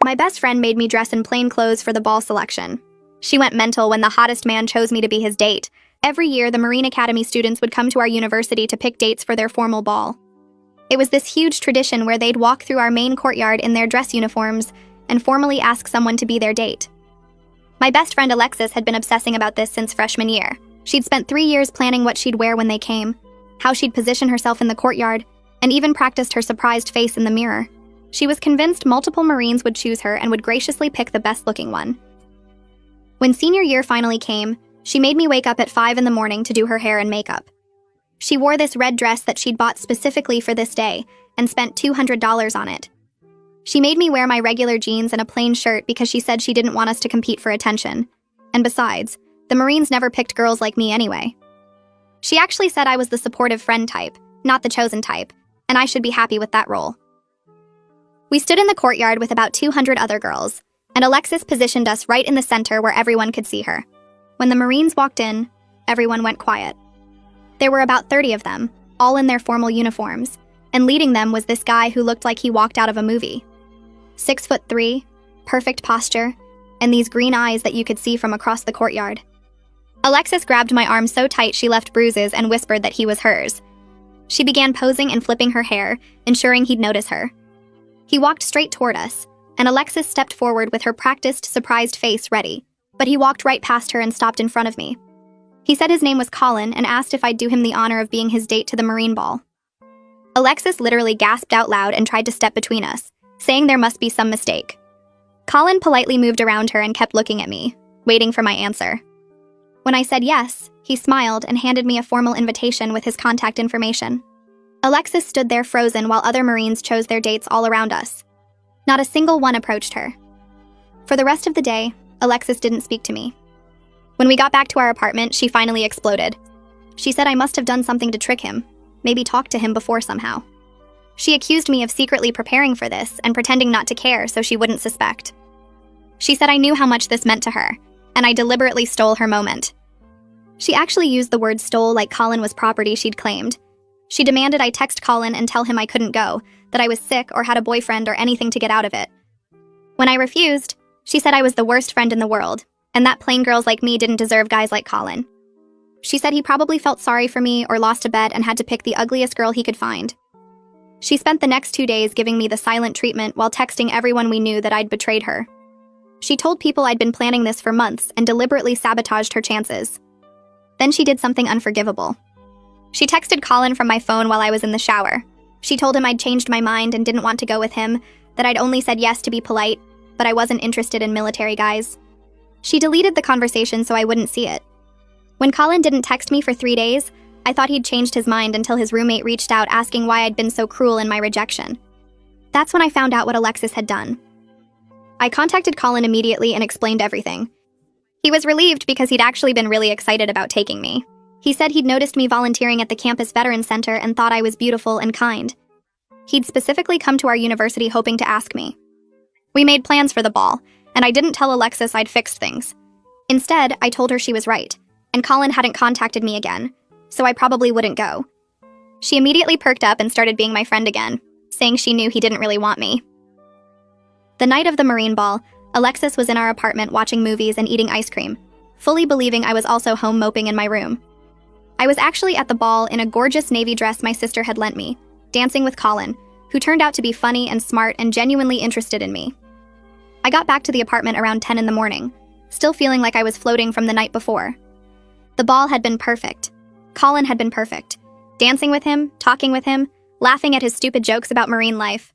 My best friend made me dress in plain clothes for the ball selection. She went mental when the hottest man chose me to be his date. Every year, the Marine Academy students would come to our university to pick dates for their formal ball. It was this huge tradition where they'd walk through our main courtyard in their dress uniforms and formally ask someone to be their date. My best friend Alexis had been obsessing about this since freshman year. She'd spent 3 years planning what she'd wear when they came, how she'd position herself in the courtyard, and even practiced her surprised face in the mirror. She was convinced multiple Marines would choose her and would graciously pick the best-looking one. When senior year finally came, she made me wake up at 5 in the morning to do her hair and makeup. She wore this red dress that she'd bought specifically for this day and spent $200 on it. She made me wear my regular jeans and a plain shirt because she said she didn't want us to compete for attention. And besides, the Marines never picked girls like me anyway. She actually said I was the supportive friend type, not the chosen type, and I should be happy with that role. We stood in the courtyard with about 200 other girls, and Alexis positioned us right in the center where everyone could see her. When the Marines walked in, everyone went quiet. There were about 30 of them, all in their formal uniforms, and leading them was this guy who looked like he walked out of a movie. 6'3", perfect posture, and these green eyes that you could see from across the courtyard. Alexis grabbed my arm so tight she left bruises and whispered that he was hers. She began posing and flipping her hair, ensuring he'd notice her. He walked straight toward us, and Alexis stepped forward with her practiced, surprised face ready, but he walked right past her and stopped in front of me. He said his name was Colin and asked if I'd do him the honor of being his date to the Marine Ball. Alexis literally gasped out loud and tried to step between us, saying there must be some mistake. Colin politely moved around her and kept looking at me, waiting for my answer. When I said yes, he smiled and handed me a formal invitation with his contact information. Alexis stood there frozen while other Marines chose their dates all around us. Not a single one approached her. For the rest of the day, Alexis didn't speak to me. When we got back to our apartment, she finally exploded. She said I must have done something to trick him, maybe talked to him before somehow. She accused me of secretly preparing for this and pretending not to care so she wouldn't suspect. She said I knew how much this meant to her, and I deliberately stole her moment. She actually used the word stole like Colin was property she'd claimed. She demanded I text Colin and tell him I couldn't go, that I was sick or had a boyfriend or anything to get out of it. When I refused, she said I was the worst friend in the world, and that plain girls like me didn't deserve guys like Colin. She said he probably felt sorry for me or lost a bet and had to pick the ugliest girl he could find. She spent the next 2 days giving me the silent treatment while texting everyone we knew that I'd betrayed her. She told people I'd been planning this for months and deliberately sabotaged her chances. Then she did something unforgivable. She texted Colin from my phone while I was in the shower. She told him I'd changed my mind and didn't want to go with him, that I'd only said yes to be polite, but I wasn't interested in military guys. She deleted the conversation so I wouldn't see it. When Colin didn't text me for 3 days, I thought he'd changed his mind until his roommate reached out asking why I'd been so cruel in my rejection. That's when I found out what Alexis had done. I contacted Colin immediately and explained everything. He was relieved because he'd actually been really excited about taking me. He said he'd noticed me volunteering at the campus veteran center and thought I was beautiful and kind. He'd specifically come to our university hoping to ask me. We made plans for the ball, and I didn't tell Alexis I'd fixed things. Instead, I told her she was right, and Colin hadn't contacted me again, so I probably wouldn't go. She immediately perked up and started being my friend again, saying she knew he didn't really want me. The night of the Marine Ball, Alexis was in our apartment watching movies and eating ice cream, fully believing I was also home moping in my room. I was actually at the ball in a gorgeous navy dress my sister had lent me, dancing with Colin, who turned out to be funny and smart and genuinely interested in me. I got back to the apartment around 10 in the morning, still feeling like I was floating from the night before. The ball had been perfect. Colin had been perfect. Dancing with him, talking with him, laughing at his stupid jokes about marine life.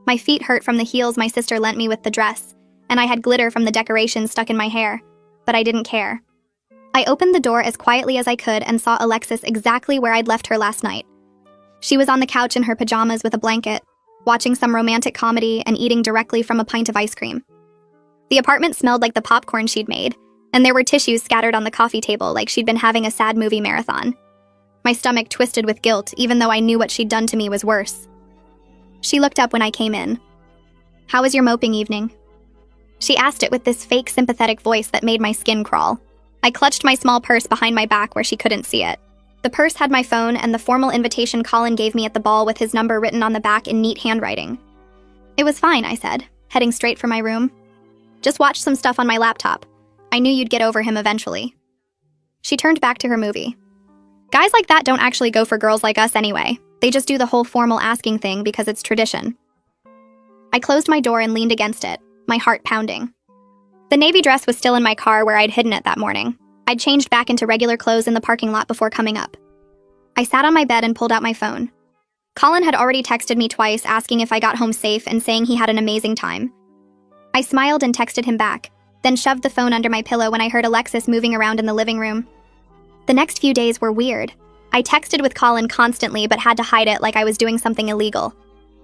My feet hurt from the heels my sister lent me with the dress, and I had glitter from the decorations stuck in my hair, but I didn't care. I opened the door as quietly as I could and saw Alexis exactly where I'd left her last night. She was on the couch in her pajamas with a blanket, watching some romantic comedy and eating directly from a pint of ice cream. The apartment smelled like the popcorn she'd made, and there were tissues scattered on the coffee table like she'd been having a sad movie marathon. My stomach twisted with guilt, even though I knew what she'd done to me was worse. She looked up when I came in. "How was your moping evening?" She asked it with this fake sympathetic voice that made my skin crawl. I clutched my small purse behind my back where she couldn't see it. The purse had my phone and the formal invitation Colin gave me at the ball with his number written on the back in neat handwriting. "It was fine," I said, heading straight for my room. Just watch some stuff on my laptop. I knew you'd get over him eventually. She turned back to her movie. Guys like that don't actually go for girls like us anyway. They just do the whole formal asking thing because it's tradition. I closed my door and leaned against it, my heart pounding. The navy dress was still in my car where I'd hidden it that morning. I'd changed back into regular clothes in the parking lot before coming up. I sat on my bed and pulled out my phone. Colin had already texted me twice asking if I got home safe and saying he had an amazing time. I smiled and texted him back, then shoved the phone under my pillow when I heard Alexis moving around in the living room. The next few days were weird. I texted with Colin constantly but had to hide it like I was doing something illegal.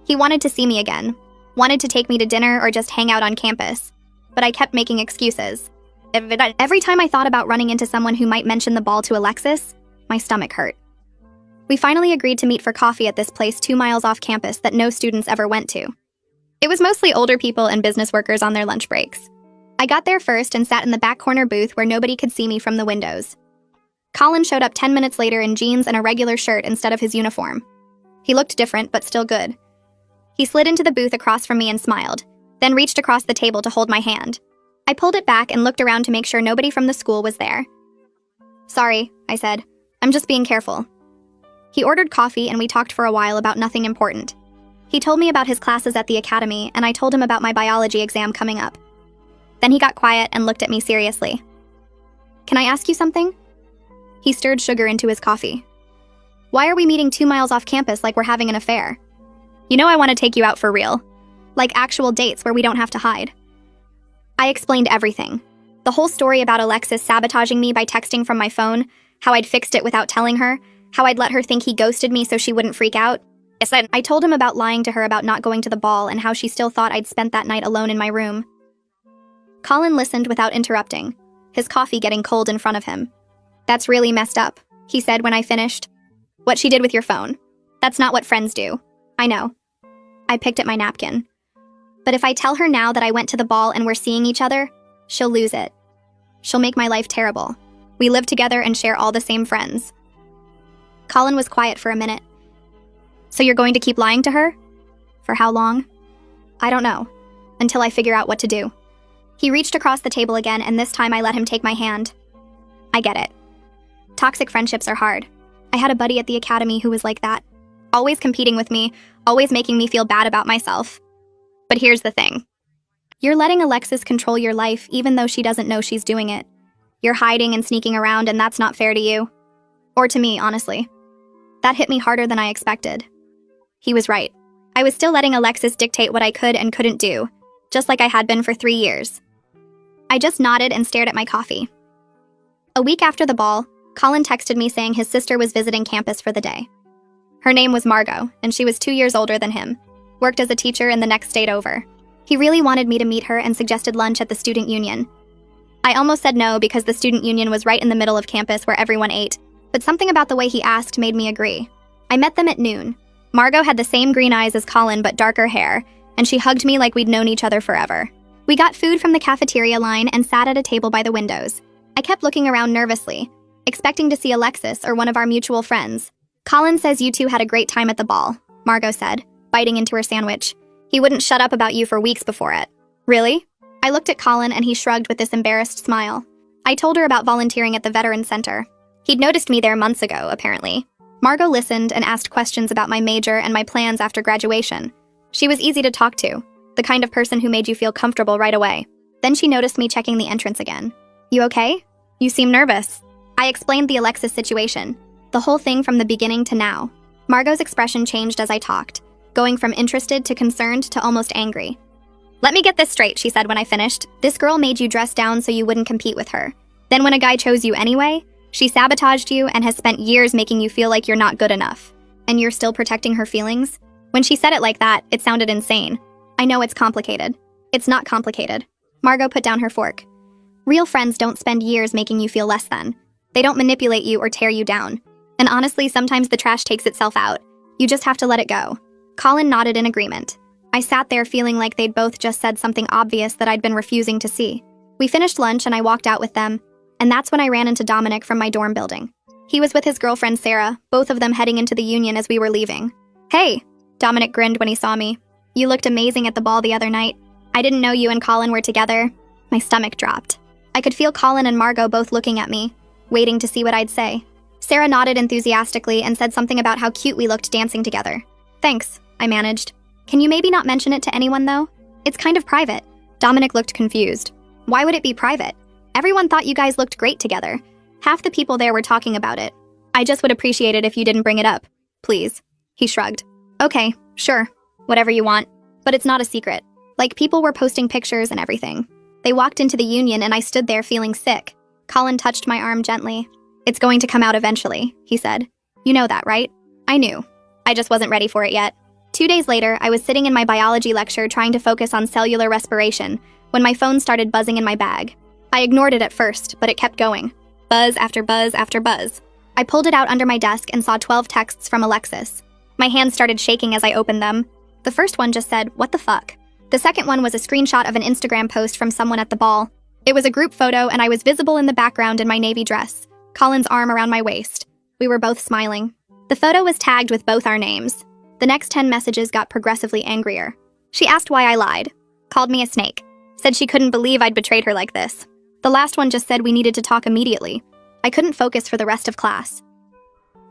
He wanted to see me again, wanted to take me to dinner or just hang out on campus, but I kept making excuses. Every time I thought about running into someone who might mention the ball to Alexis, my stomach hurt. We finally agreed to meet for coffee at this place 2 miles off campus that no students ever went to. It was mostly older people and business workers on their lunch breaks. I got there first and sat in the back corner booth where nobody could see me from the windows. Colin showed up 10 minutes later in jeans and a regular shirt instead of his uniform. He looked different, but still good. He slid into the booth across from me and smiled, then reached across the table to hold my hand. I pulled it back and looked around to make sure nobody from the school was there. "Sorry," I said. "I'm just being careful." He ordered coffee and we talked for a while about nothing important. He told me about his classes at the academy and I told him about my biology exam coming up. Then he got quiet and looked at me seriously. "Can I ask you something?" He stirred sugar into his coffee. "Why are we meeting 2 miles off campus like we're having an affair? You know I want to take you out for real. Like actual dates where we don't have to hide." I explained everything. The whole story about Alexis sabotaging me by texting from my phone, how I'd fixed it without telling her, how I'd let her think he ghosted me so she wouldn't freak out. I told him about lying to her about not going to the ball and how she still thought I'd spent that night alone in my room. Colin listened without interrupting, his coffee getting cold in front of him. "That's really messed up," he said when I finished. "What she did with your phone. That's not what friends do." "I know." I picked at my napkin. "But if I tell her now that I went to the ball and we're seeing each other, she'll lose it. She'll make my life terrible. We live together and share all the same friends." Colin was quiet for a minute. "So you're going to keep lying to her? For how long?" "I don't know. Until I figure out what to do." He reached across the table again and this time I let him take my hand. "I get it. Toxic friendships are hard. I had a buddy at the academy who was like that. Always competing with me, always making me feel bad about myself. But here's the thing. You're letting Alexis control your life even though she doesn't know she's doing it. You're hiding and sneaking around and that's not fair to you. Or to me, honestly. That hit me harder than I expected." He was right. I was still letting Alexis dictate what I could and couldn't do, just like I had been for 3 years. I just nodded and stared at my coffee. A week after the ball, Colin texted me saying his sister was visiting campus for the day. Her name was Margot, and she was 2 years older than him, worked as a teacher in the next state over. He really wanted me to meet her and suggested lunch at the student union. I almost said no because the student union was right in the middle of campus where everyone ate, but something about the way he asked made me agree. I met them at noon. Margot had the same green eyes as Colin but darker hair, and she hugged me like we'd known each other forever. We got food from the cafeteria line and sat at a table by the windows. I kept looking around nervously, expecting to see Alexis or one of our mutual friends. "Colin says you two had a great time at the ball," Margot said, biting into her sandwich. "He wouldn't shut up about you for weeks before it." "Really?" I looked at Colin and he shrugged with this embarrassed smile. I told her about volunteering at the Veterans Center. He'd noticed me there months ago, apparently. Margot listened and asked questions about my major and my plans after graduation. She was easy to talk to, the kind of person who made you feel comfortable right away. Then she noticed me checking the entrance again. "You okay? You seem nervous." I explained the Alexis situation, the whole thing from the beginning to now. Margot's expression changed as I talked, going from interested to concerned to almost angry. "Let me get this straight," she said when I finished. "This girl made you dress down so you wouldn't compete with her. Then when a guy chose you anyway, she sabotaged you and has spent years making you feel like you're not good enough. And you're still protecting her feelings?" When she said it like that, it sounded insane. I know it's complicated. It's not complicated. Margot put down her fork. Real friends don't spend years making you feel less than. They don't manipulate you or tear you down. And honestly, sometimes the trash takes itself out. You just have to let it go. Colin nodded in agreement. I sat there feeling like they'd both just said something obvious that I'd been refusing to see. We finished lunch and I walked out with them, and that's when I ran into Dominic from my dorm building. He was with his girlfriend Sarah, both of them heading into the union as we were leaving. "Hey," Dominic grinned when he saw me. "You looked amazing at the ball the other night." I didn't know you and Colin were together. My stomach dropped. I could feel Colin and Margot both looking at me, waiting to see what I'd say. Sarah nodded enthusiastically and said something about how cute we looked dancing together. Thanks, I managed. Can you maybe not mention it to anyone, though? It's kind of private. Dominic looked confused. Why would it be private? Everyone thought you guys looked great together. Half the people there were talking about it. I just would appreciate it if you didn't bring it up. Please. He shrugged. Okay, sure. Whatever you want. But it's not a secret. Like, people were posting pictures and everything. They walked into the union and I stood there feeling sick. Colin touched my arm gently. It's going to come out eventually, he said. You know that, right? I knew. I just wasn't ready for it yet. 2 days later, I was sitting in my biology lecture trying to focus on cellular respiration when my phone started buzzing in my bag. I ignored it at first, but it kept going. Buzz after buzz after buzz. I pulled it out under my desk and saw 12 texts from Alexis. My hands started shaking as I opened them. The first one just said, "What the fuck?" The second one was a screenshot of an Instagram post from someone at the ball. It was a group photo and I was visible in the background in my navy dress, Colin's arm around my waist. We were both smiling. The photo was tagged with both our names. The next 10 messages got progressively angrier. She asked why I lied, called me a snake, said she couldn't believe I'd betrayed her like this. The last one just said we needed to talk immediately. I couldn't focus for the rest of class.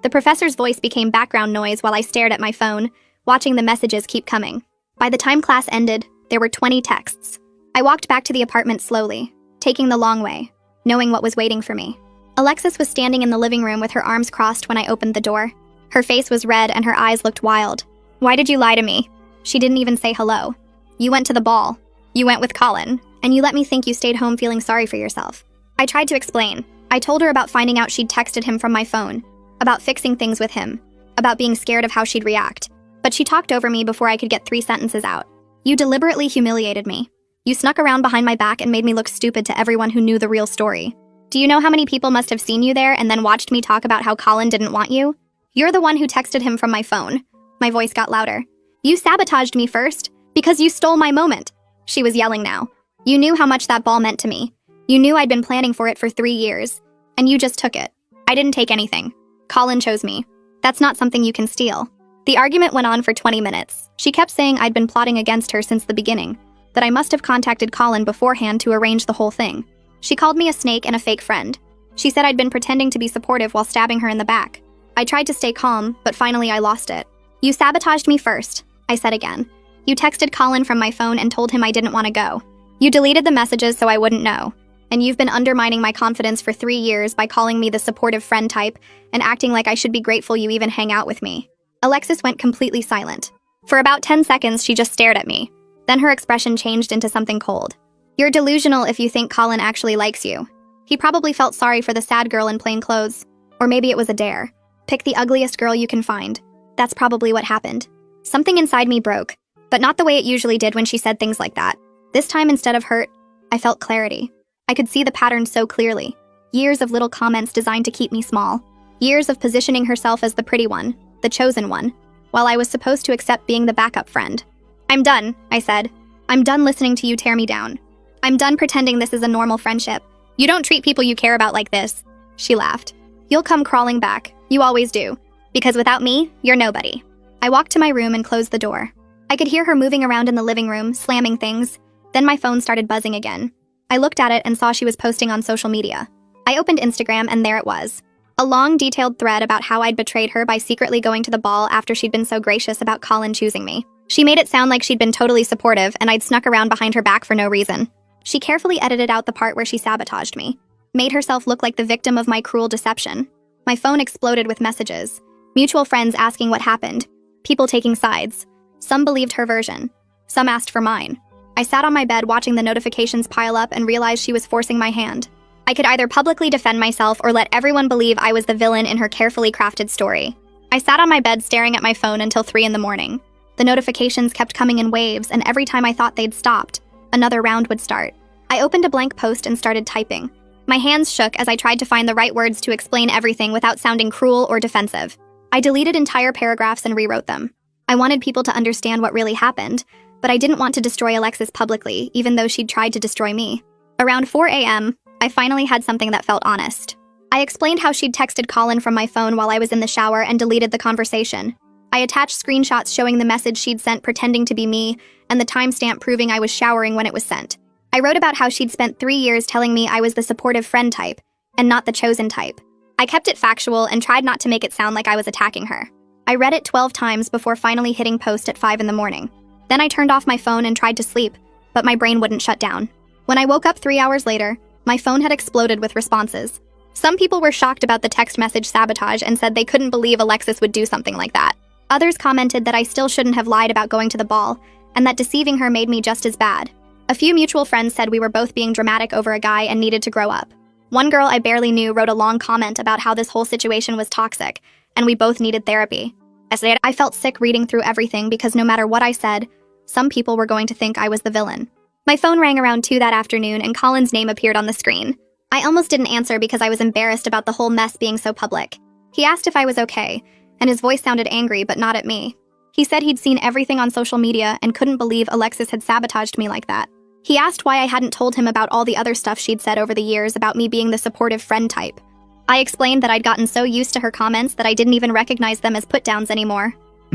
The professor's voice became background noise while I stared at my phone, watching the messages keep coming. By the time class ended, there were 20 texts. I walked back to the apartment slowly, taking the long way, knowing what was waiting for me. Alexis was standing in the living room with her arms crossed when I opened the door. Her face was red and her eyes looked wild. Why did you lie to me? She didn't even say hello. You went to the ball. You went with Colin, and you let me think you stayed home feeling sorry for yourself. I tried to explain. I told her about finding out she'd texted him from my phone, about fixing things with him, about being scared of how she'd react. But she talked over me before I could get 3 sentences out. You deliberately humiliated me. You snuck around behind my back and made me look stupid to everyone who knew the real story. Do you know how many people must have seen you there and then watched me talk about how Colin didn't want you? You're the one who texted him from my phone. My voice got louder. You sabotaged me first, because you stole my moment. She was yelling now. You knew how much that ball meant to me. You knew I'd been planning for it for 3 years, and you just took it. I didn't take anything. Colin chose me. That's not something you can steal. The argument went on for 20 minutes. She kept saying I'd been plotting against her since the beginning, that I must have contacted Colin beforehand to arrange the whole thing. She called me a snake and a fake friend. She said I'd been pretending to be supportive while stabbing her in the back. I tried to stay calm, but finally I lost it. You sabotaged me first, I said again. You texted Colin from my phone and told him I didn't want to go. You deleted the messages so I wouldn't know. And you've been undermining my confidence for 3 years by calling me the supportive friend type and acting like I should be grateful you even hang out with me. Alexis went completely silent. For about 10 seconds, she just stared at me. Then her expression changed into something cold. You're delusional if you think Colin actually likes you. He probably felt sorry for the sad girl in plain clothes. Or maybe it was a dare. Pick the ugliest girl you can find. That's probably what happened. Something inside me broke, but not the way it usually did when she said things like that. This time, instead of hurt, I felt clarity. I could see the pattern so clearly. Years of little comments designed to keep me small. Years of positioning herself as the pretty one, the chosen one, while I was supposed to accept being the backup friend. I'm done, I said. I'm done listening to you tear me down. I'm done pretending this is a normal friendship. You don't treat people you care about like this. She laughed. You'll come crawling back. You always do. Because without me, you're nobody. I walked to my room and closed the door. I could hear her moving around in the living room, slamming things. Then my phone started buzzing again. I looked at it and saw she was posting on social media. I opened Instagram and there it was. A long, detailed thread about how I'd betrayed her by secretly going to the ball after she'd been so gracious about Colin choosing me. She made it sound like she'd been totally supportive and I'd snuck around behind her back for no reason. She carefully edited out the part where she sabotaged me, made herself look like the victim of my cruel deception. My phone exploded with messages. Mutual friends asking what happened. People taking sides. Some believed her version. Some asked for mine. I sat on my bed watching the notifications pile up and realized she was forcing my hand. I could either publicly defend myself or let everyone believe I was the villain in her carefully crafted story. I sat on my bed staring at my phone until 3 in the morning. The notifications kept coming in waves, and every time I thought they'd stopped, another round would start. I opened a blank post and started typing. My hands shook as I tried to find the right words to explain everything without sounding cruel or defensive. I deleted entire paragraphs and rewrote them. I wanted people to understand what really happened, but I didn't want to destroy Alexis publicly, even though she'd tried to destroy me. Around 4 a.m., I finally had something that felt honest. I explained how she'd texted Colin from my phone while I was in the shower and deleted the conversation. I attached screenshots showing the message she'd sent pretending to be me and the timestamp proving I was showering when it was sent. I wrote about how she'd spent 3 years telling me I was the supportive friend type and not the chosen type. I kept it factual and tried not to make it sound like I was attacking her. I read it 12 times before finally hitting post at 5 in the morning. Then I turned off my phone and tried to sleep, but my brain wouldn't shut down. When I woke up 3 hours later, my phone had exploded with responses. Some people were shocked about the text message sabotage and said they couldn't believe Alexis would do something like that. Others commented that I still shouldn't have lied about going to the ball, and that deceiving her made me just as bad. A few mutual friends said we were both being dramatic over a guy and needed to grow up. One girl I barely knew wrote a long comment about how this whole situation was toxic, and we both needed therapy. I felt sick reading through everything because no matter what I said, some people were going to think I was the villain. My phone rang around 2 that afternoon and Colin's name appeared on the screen. I almost didn't answer because I was embarrassed about the whole mess being so public. He asked if I was okay, and his voice sounded angry but not at me. He said he'd seen everything on social media and couldn't believe Alexis had sabotaged me like that. He asked why I hadn't told him about all the other stuff she'd said over the years about me being the supportive friend type. I explained that I'd gotten so used to her comments that I didn't even recognize them as put-downs anymore.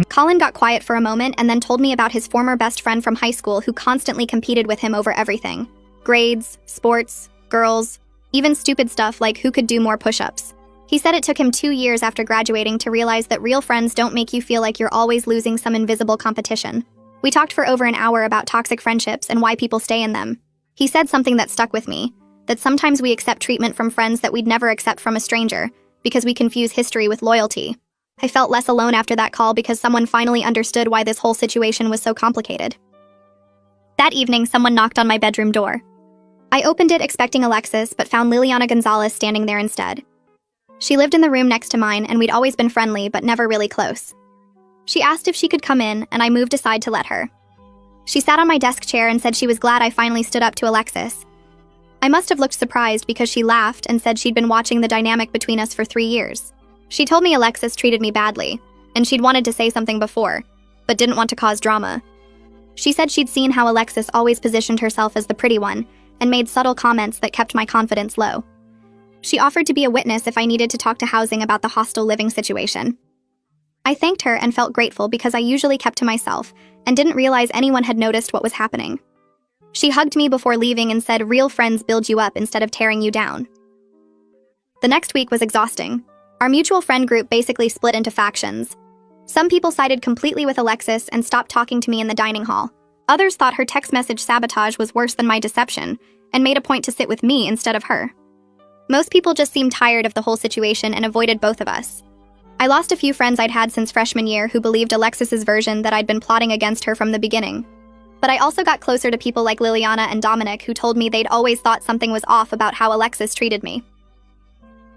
Colin got quiet for a moment and then told me about his former best friend from high school who constantly competed with him over everything. Grades, sports, girls, even stupid stuff like who could do more push-ups. He said it took him 2 years after graduating to realize that real friends don't make you feel like you're always losing some invisible competition. We talked for over an hour about toxic friendships and why people stay in them. He said something that stuck with me, that sometimes we accept treatment from friends that we'd never accept from a stranger, because we confuse history with loyalty. I felt less alone after that call because someone finally understood why this whole situation was so complicated. That evening, someone knocked on my bedroom door. I opened it expecting Alexis, but found Liliana Gonzalez standing there instead. She lived in the room next to mine, and we'd always been friendly, but never really close. She asked if she could come in, and I moved aside to let her. She sat on my desk chair and said she was glad I finally stood up to Alexis. I must have looked surprised because she laughed and said she'd been watching the dynamic between us for 3 years. She told me Alexis treated me badly, and she'd wanted to say something before, but didn't want to cause drama. She said she'd seen how Alexis always positioned herself as the pretty one, and made subtle comments that kept my confidence low. She offered to be a witness if I needed to talk to housing about the hostel living situation. I thanked her and felt grateful because I usually kept to myself and didn't realize anyone had noticed what was happening. She hugged me before leaving and said real friends build you up instead of tearing you down. The next week was exhausting. Our mutual friend group basically split into factions. Some people sided completely with Alexis and stopped talking to me in the dining hall. Others thought her text message sabotage was worse than my deception and made a point to sit with me instead of her. Most people just seemed tired of the whole situation and avoided both of us. I lost a few friends I'd had since freshman year who believed Alexis's version that I'd been plotting against her from the beginning. But I also got closer to people like Liliana and Dominic who told me they'd always thought something was off about how Alexis treated me.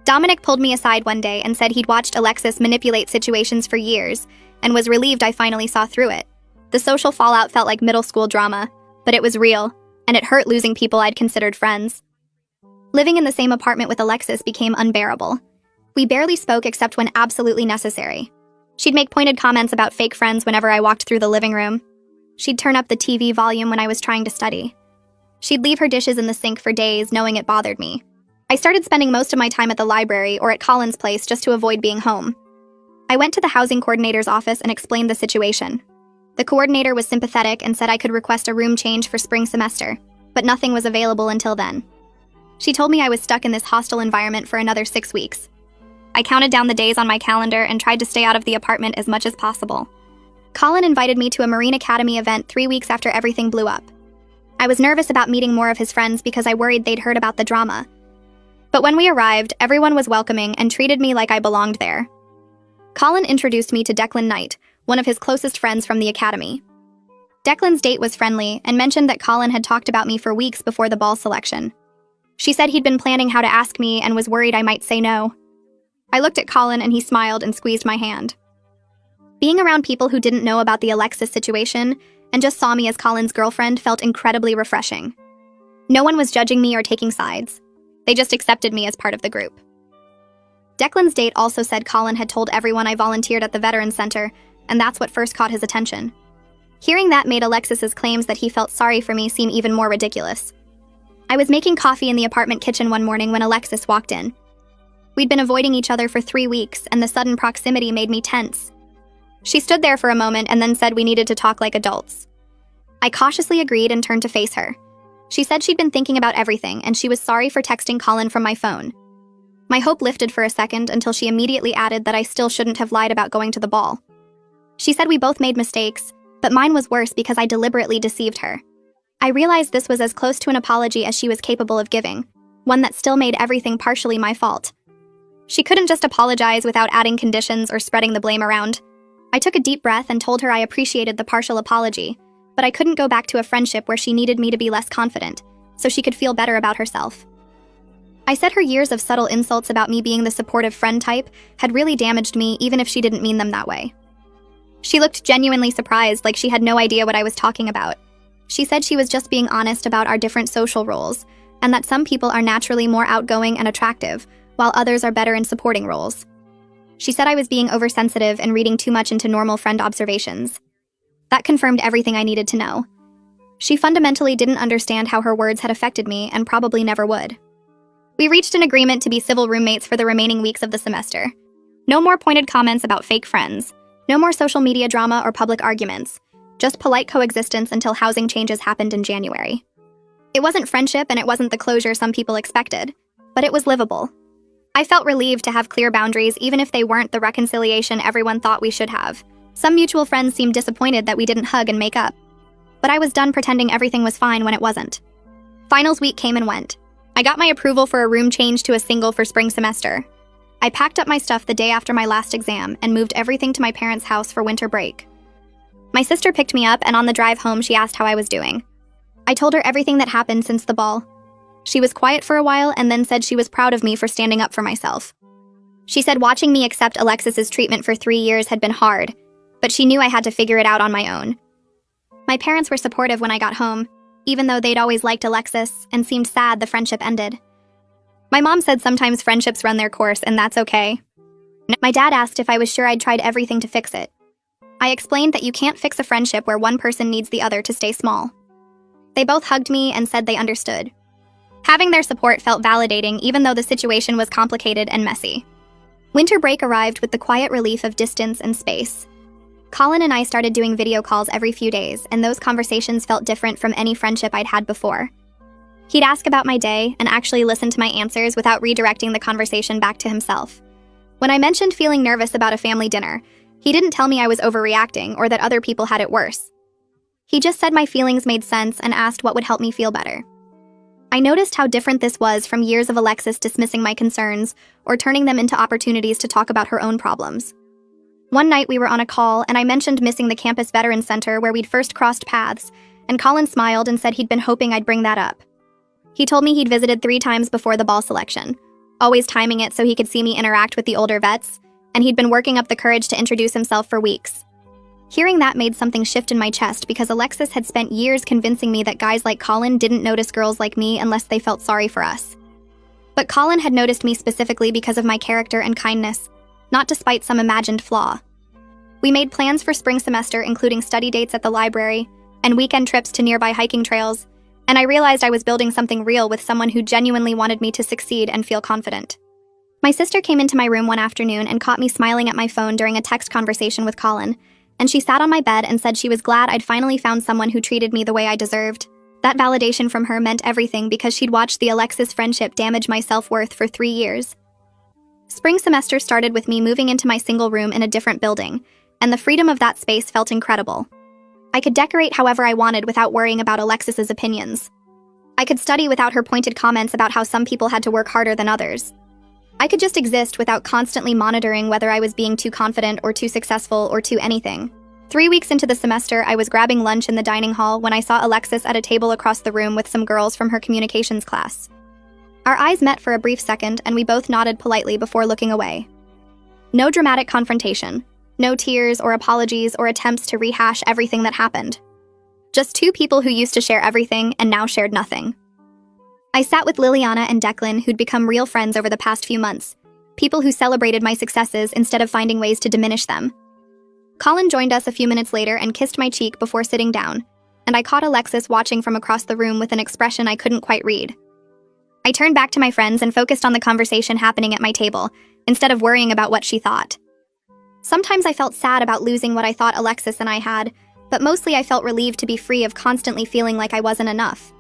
Dominic pulled me aside one day and said he'd watched Alexis manipulate situations for years and was relieved I finally saw through it. The social fallout felt like middle school drama, but it was real, and it hurt losing people I'd considered friends. Living in the same apartment with Alexis became unbearable. We barely spoke except when absolutely necessary. She'd make pointed comments about fake friends whenever I walked through the living room. She'd turn up the TV volume when I was trying to study. She'd leave her dishes in the sink for days, knowing it bothered me. I started spending most of my time at the library or at Colin's place just to avoid being home. I went to the housing coordinator's office and explained the situation. The coordinator was sympathetic and said I could request a room change for spring semester, but nothing was available until then. She told me I was stuck in this hostile environment for another 6 weeks. I counted down the days on my calendar and tried to stay out of the apartment as much as possible. Colin invited me to a Marine Academy event 3 weeks after everything blew up. I was nervous about meeting more of his friends because I worried they'd heard about the drama. But when we arrived, everyone was welcoming and treated me like I belonged there. Colin introduced me to Declan Knight, one of his closest friends from the academy. Declan's date was friendly and mentioned that Colin had talked about me for weeks before the ball selection. She said he'd been planning how to ask me and was worried I might say no. I looked at Colin and he smiled and squeezed my hand. Being around people who didn't know about the Alexis situation and just saw me as Colin's girlfriend felt incredibly refreshing. No one was judging me or taking sides. They just accepted me as part of the group. Declan's date also said Colin had told everyone I volunteered at the Veterans Center, and that's what first caught his attention. Hearing that made Alexis's claims that he felt sorry for me seem even more ridiculous. I was making coffee in the apartment kitchen one morning when Alexis walked in. We'd been avoiding each other for 3 weeks, and the sudden proximity made me tense. She stood there for a moment and then said we needed to talk like adults. I cautiously agreed and turned to face her. She said she'd been thinking about everything and she was sorry for texting Colin from my phone. My hope lifted for a second until she immediately added that I still shouldn't have lied about going to the ball. She said we both made mistakes, but mine was worse because I deliberately deceived her. I realized this was as close to an apology as she was capable of giving, one that still made everything partially my fault. She couldn't just apologize without adding conditions or spreading the blame around. I took a deep breath and told her I appreciated the partial apology, but I couldn't go back to a friendship where she needed me to be less confident, so she could feel better about herself. I said her years of subtle insults about me being the supportive friend type had really damaged me even if she didn't mean them that way. She looked genuinely surprised, like she had no idea what I was talking about. She said she was just being honest about our different social roles, and that some people are naturally more outgoing and attractive, while others are better in supporting roles. She said I was being oversensitive and reading too much into normal friend observations. That confirmed everything I needed to know. She fundamentally didn't understand how her words had affected me and probably never would. We reached an agreement to be civil roommates for the remaining weeks of the semester. No more pointed comments about fake friends. No more social media drama or public arguments. Just polite coexistence until housing changes happened in January. It wasn't friendship and it wasn't the closure some people expected, but it was livable. I felt relieved to have clear boundaries even if they weren't the reconciliation everyone thought we should have. Some mutual friends seemed disappointed that we didn't hug and make up. But I was done pretending everything was fine when it wasn't. Finals week came and went. I got my approval for a room change to a single for spring semester. I packed up my stuff the day after my last exam and moved everything to my parents' house for winter break. My sister picked me up and on the drive home she asked how I was doing. I told her everything that happened since the ball. She was quiet for a while and then said she was proud of me for standing up for myself. She said watching me accept Alexis's treatment for 3 years had been hard, but she knew I had to figure it out on my own. My parents were supportive when I got home, even though they'd always liked Alexis and seemed sad the friendship ended. My mom said sometimes friendships run their course and that's okay. My dad asked if I was sure I'd tried everything to fix it. I explained that you can't fix a friendship where one person needs the other to stay small. They both hugged me and said they understood. Having their support felt validating even though the situation was complicated and messy. Winter break arrived with the quiet relief of distance and space. Colin and I started doing video calls every few days, and those conversations felt different from any friendship I'd had before. He'd ask about my day and actually listen to my answers without redirecting the conversation back to himself. When I mentioned feeling nervous about a family dinner, he didn't tell me I was overreacting or that other people had it worse. He just said my feelings made sense and asked what would help me feel better. I noticed how different this was from years of Alexis dismissing my concerns or turning them into opportunities to talk about her own problems. One night we were on a call and I mentioned missing the campus veteran center where we'd first crossed paths, and Colin smiled and said he'd been hoping I'd bring that up. He told me he'd visited 3 times before the ball selection, always timing it so he could see me interact with the older vets, and he'd been working up the courage to introduce himself for weeks. Hearing that made something shift in my chest because Alexis had spent years convincing me that guys like Colin didn't notice girls like me unless they felt sorry for us. But Colin had noticed me specifically because of my character and kindness, not despite some imagined flaw. We made plans for spring semester, including study dates at the library and weekend trips to nearby hiking trails, and I realized I was building something real with someone who genuinely wanted me to succeed and feel confident. My sister came into my room one afternoon and caught me smiling at my phone during a text conversation with Colin, and she sat on my bed and said she was glad I'd finally found someone who treated me the way I deserved. That validation from her meant everything because she'd watched the Alexis friendship damage my self-worth for 3 years. Spring semester started with me moving into my single room in a different building, and the freedom of that space felt incredible. I could decorate however I wanted without worrying about Alexis's opinions. I could study without her pointed comments about how some people had to work harder than others. I could just exist without constantly monitoring whether I was being too confident or too successful or too anything. 3 weeks into the semester, I was grabbing lunch in the dining hall when I saw Alexis at a table across the room with some girls from her communications class. Our eyes met for a brief second, and we both nodded politely before looking away. No dramatic confrontation. No tears or apologies or attempts to rehash everything that happened. Just 2 people who used to share everything and now shared nothing. I sat with Liliana and Declan, who'd become real friends over the past few months, people who celebrated my successes instead of finding ways to diminish them. Colin joined us a few minutes later and kissed my cheek before sitting down, and I caught Alexis watching from across the room with an expression I couldn't quite read. I turned back to my friends and focused on the conversation happening at my table, instead of worrying about what she thought. Sometimes I felt sad about losing what I thought Alexis and I had, but mostly I felt relieved to be free of constantly feeling like I wasn't enough.